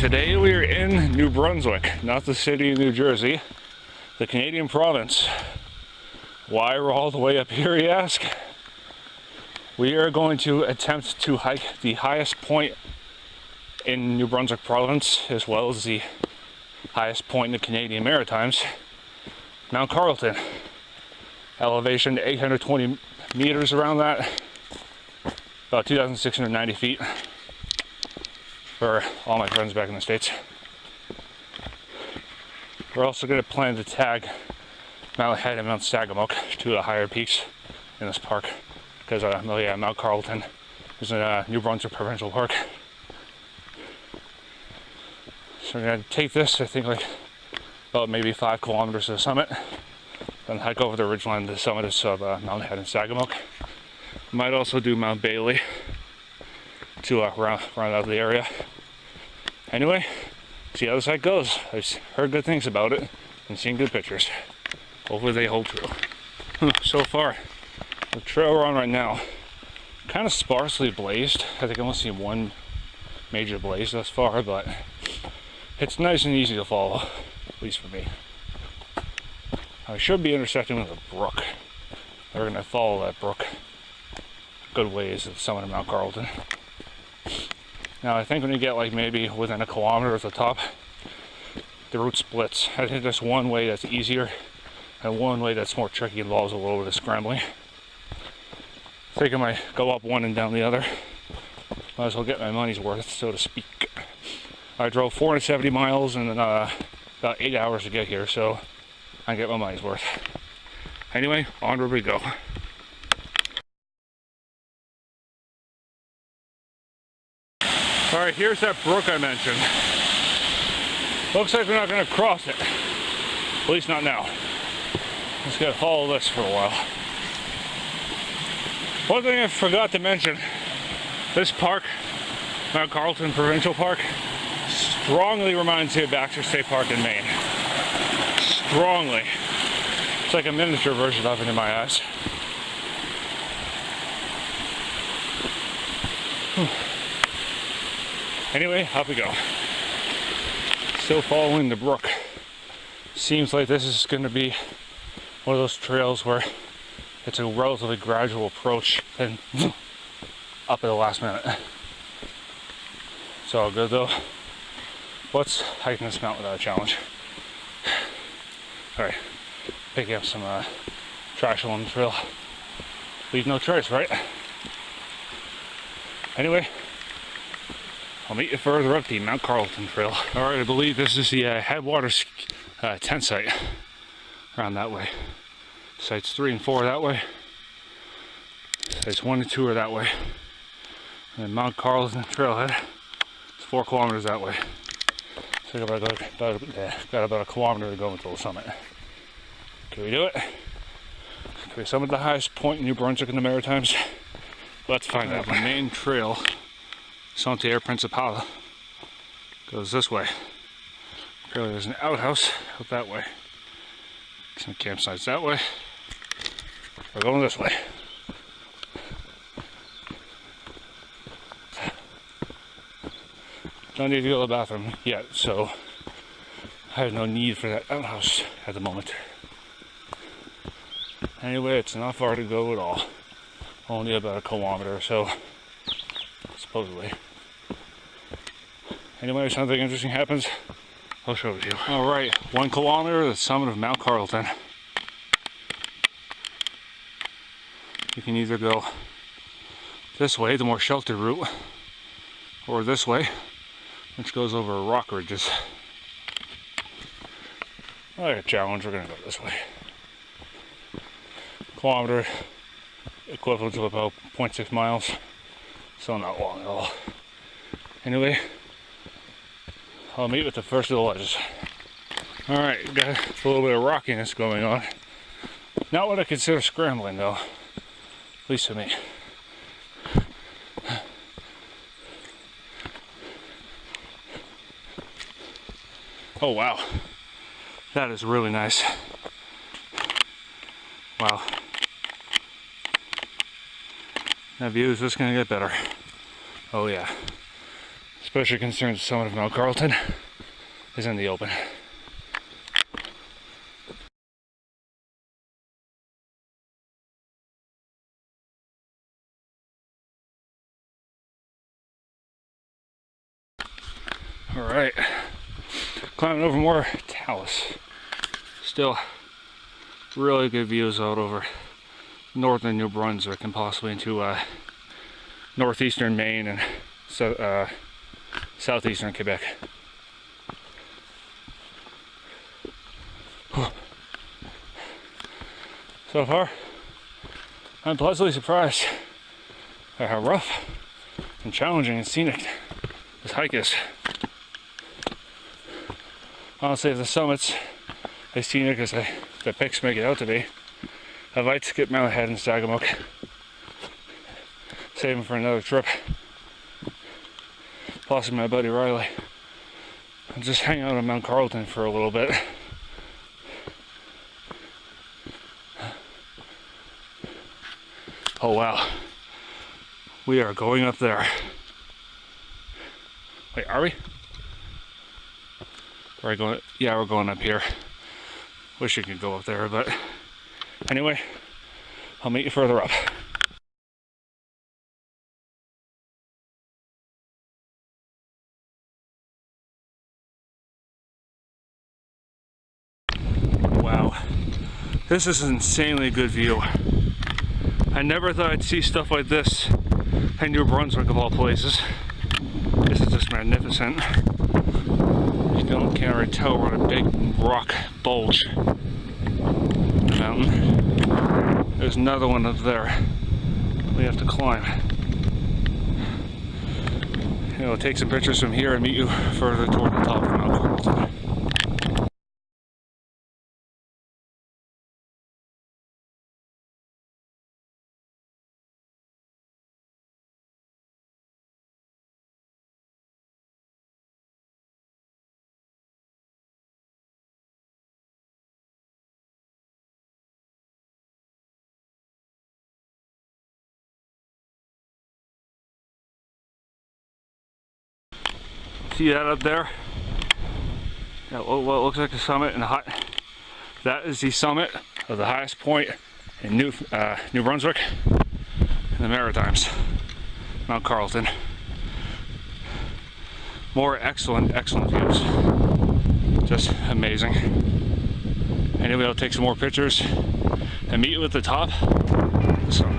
Today we are in New Brunswick, not the city of New Jersey, the Canadian province. Why we're all the way up here, you ask? We are going to attempt to hike the highest point in New Brunswick province, as well as the highest point in the Canadian Maritimes, Mount Carleton. Elevation 820 meters around that, about 2,690 feet for all my friends back in the States. We're also going to plan to tag Mount Head and Mount Sagamook, two of the higher peaks in this park, because Mount Carleton is a New Brunswick provincial park. So we're going to take this, I think, like about maybe 5 kilometers to the summit, then hike over the ridgeline to the summit of Mount Head and Sagamook. Might also do Mount Bailey to round out the area. Anyway, see how this hike goes. I've heard good things about it and seen good pictures. Hopefully they hold true. So far, the trail we're on right now, kind of sparsely blazed. I think I've only seen one major blaze thus far, but it's nice and easy to follow, at least for me. I should be intersecting with a brook. We're going to follow that brook good ways at the summit of Mount Carleton. Now I think when you get like maybe within a kilometer at the top, the route splits. I think there's one way that's easier and one way that's more tricky, involves a little bit of scrambling. I think I might go up one and down the other. Might as well get my money's worth, so to speak. I drove 470 miles and about 8 hours to get here, so I get my money's worth. Anyway, onward we go. Alright, here's that brook I mentioned. Looks like we're not going to cross it. At least not now. Just gotta follow this for a while. One thing I forgot to mention, this park, Mount Carleton Provincial Park, strongly reminds me of Baxter State Park in Maine. Strongly. It's like a miniature version of it in my eyes. Anyway, up we go. Still following the brook. Seems like this is going to be one of those trails where it's a relatively gradual approach and up at the last minute. It's all good though. What's hiking this mountain without a challenge? Alright, picking up some trash along the trail. Leave no trace, right? Anyway, I'll meet you further up the Mount Carleton Trail. Alright, I believe this is the headwaters tent site. Around that way. Sites 3 and 4 that way. Sites 1 and 2 are that way. And then Mount Carleton Trailhead is 4 kilometers that way. So I got about a kilometer to go until the summit. Can we do it? Can we summit the highest point in New Brunswick in the Maritimes? Let's find out. The main trail, Saint-Quentin Principal, goes this way. Apparently there's an outhouse out that way. Some campsites that way. We're going this way. Don't need to go to the bathroom yet, so I have no need for that outhouse at the moment. Anyway, it's not far to go at all. Only about a kilometer or so, supposedly. Anyway, if something interesting happens, I'll show it to you. Alright, 1 kilometer to the summit of Mount Carleton. You can either go this way, the more sheltered route, or this way, which goes over rock ridges. Like a challenge, we're going to go this way. Kilometer equivalent to about 0.6 miles, so not long at all. Anyway, I'll meet with the first of the ledges. Alright, got a little bit of rockiness going on. Not what I consider scrambling though, at least to me. Oh wow, that is really nice. Wow. That view is just gonna get better. Oh yeah. especially considering the summit of Mount Carleton is in the open. All right, climbing over more talus. Still really good views out over northern New Brunswick and possibly into northeastern Maine and southeastern Quebec. So far, I'm pleasantly surprised at how rough and challenging and scenic this hike is. Honestly, if the summit's as scenic as the pics make it out to be, I might skip Mount Head and Sagamok, save them for another trip. Possibly my buddy Riley. And just hang out on Mount Carleton for a little bit. Oh wow, we are going up there. Wait, are we? Are we going? Yeah, we're going up here. Wish you could go up there, but anyway, I'll meet you further up. Wow, this is an insanely good view. I never thought I'd see stuff like this in New Brunswick of all places. This is just magnificent. You can't really tell we're on a big rock bulge in the mountain. There's another one up there we have to climb. And we'll take some pictures from here and meet you further toward the top of Mount Carleton. See that up there? Yeah, what looks like a summit and that is the summit of the highest point in New Brunswick in the Maritimes, Mount Carleton. More excellent views. Just amazing. Anyway, I'll take some more pictures and meet you at the top of the summit.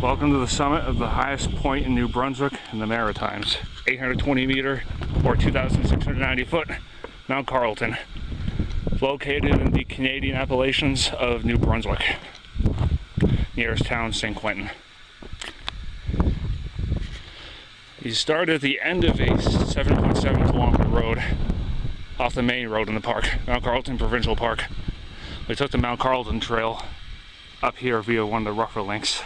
Welcome to the summit of the highest point in New Brunswick in the Maritimes. 820 meter or 2,690 foot, Mount Carleton. Located in the Canadian Appalachians of New Brunswick. Nearest town, Saint-Quentin. You start at the end of a 7.7 kilometer road off the main road in the park, Mount Carleton Provincial Park. We took the Mount Carleton Trail up here via one of the rougher links.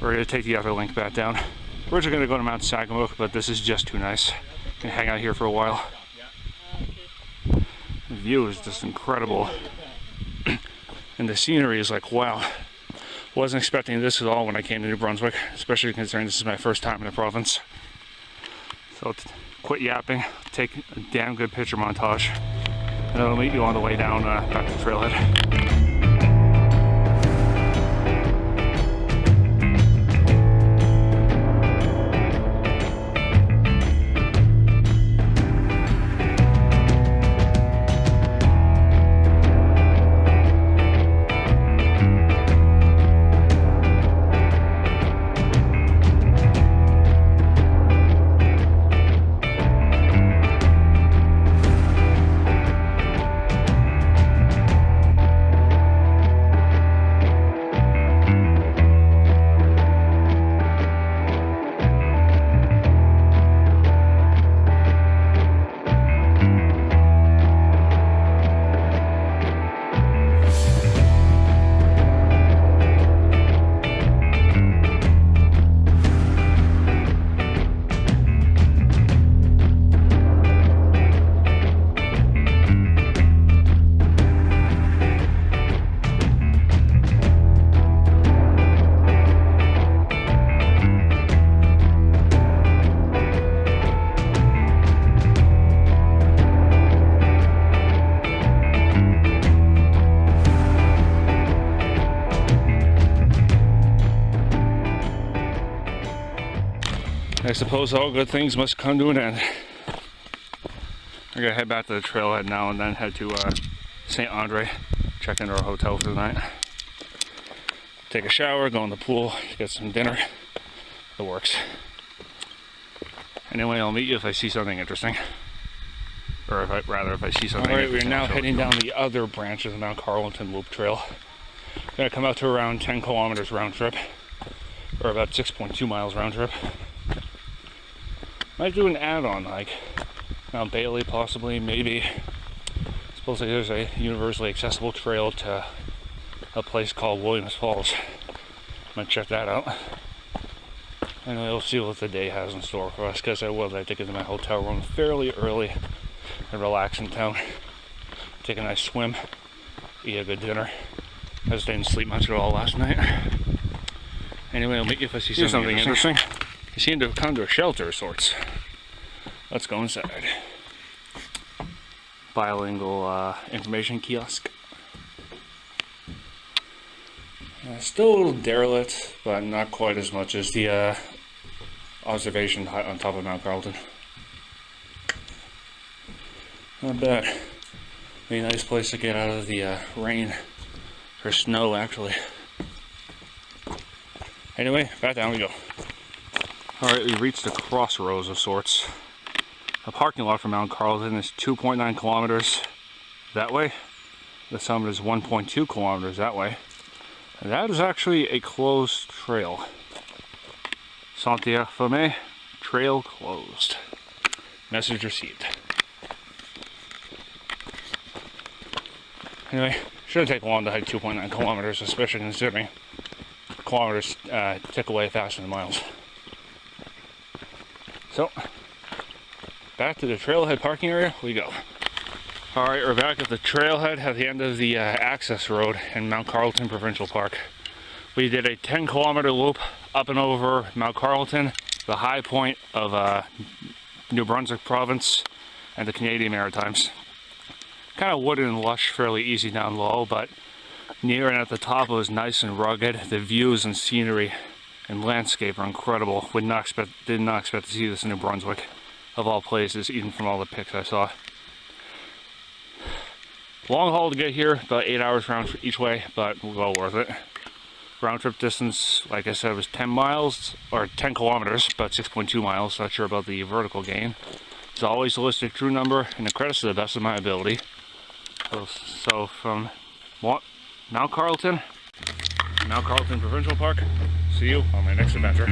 We're going to take the other link back down. We're just going to go to Mount Sagamok, but this is just too nice. And hang out here for a while. The view is just incredible. And the scenery is like, wow. Wasn't expecting this at all when I came to New Brunswick, especially considering this is my first time in the province. So quit yapping, take a damn good picture montage, and I'll meet you on the way down back to the trailhead. I suppose all good things must come to an end. We're gonna head back to the trailhead now and then head to St. Andre, check into our hotel for the night. Take a shower, go in the pool, get some dinner. It works. Anyway, I'll meet you if I see something interesting. Or if I see something. Alright, we're now heading down the other branch of the Mount Carleton Loop Trail. We're gonna come out to around 10 kilometers round trip. Or about 6.2 miles round trip. Might do an add-on, like Mount Bailey possibly, maybe. Supposedly there's a universally accessible trail to a place called Williams Falls. Might check that out. And we'll see what the day has in store for us, because I would like to get to my hotel room fairly early and relax in town. Take a nice swim, eat a good dinner. I just didn't sleep much at all last night. Anyway, I'll meet you if I see something interesting. You seem to have come to a shelter of sorts. Let's go inside. Bilingual information kiosk. Still a little derelict, but not quite as much as the observation hut on top of Mount Carleton. Not bad. Be a nice place to get out of the rain, or snow actually. Anyway, back down we go. Alright, we reached a crossroads of sorts. The parking lot for Mount Carleton is 2.9 kilometers that way. The summit is 1.2 kilometers that way. And that is actually a closed trail. Saint-Quentin, trail closed. Message received. Anyway, shouldn't take long to hike 2.9 kilometers, especially considering kilometers tick away faster than miles. So, back to the trailhead parking area we go. Alright, we're back at the trailhead at the end of the access road in Mount Carleton Provincial Park. We did a 10-kilometer loop up and over Mount Carleton, the high point of New Brunswick province and the Canadian Maritimes. Kind of wooded and lush, fairly easy down low, but near and at the top it was nice and rugged. The views and scenery and landscape are incredible. Did not expect to see this in New Brunswick, of all places, even from all the pics I saw. Long haul to get here, about 8 hours round each way, but well worth it. Round trip distance, like I said, was 10 miles, or 10 kilometers, about 6.2 miles. Not sure about the vertical gain. It's always a listed true number, and the credits to the best of my ability. So from Mount Carleton Provincial Park, see you on my next adventure.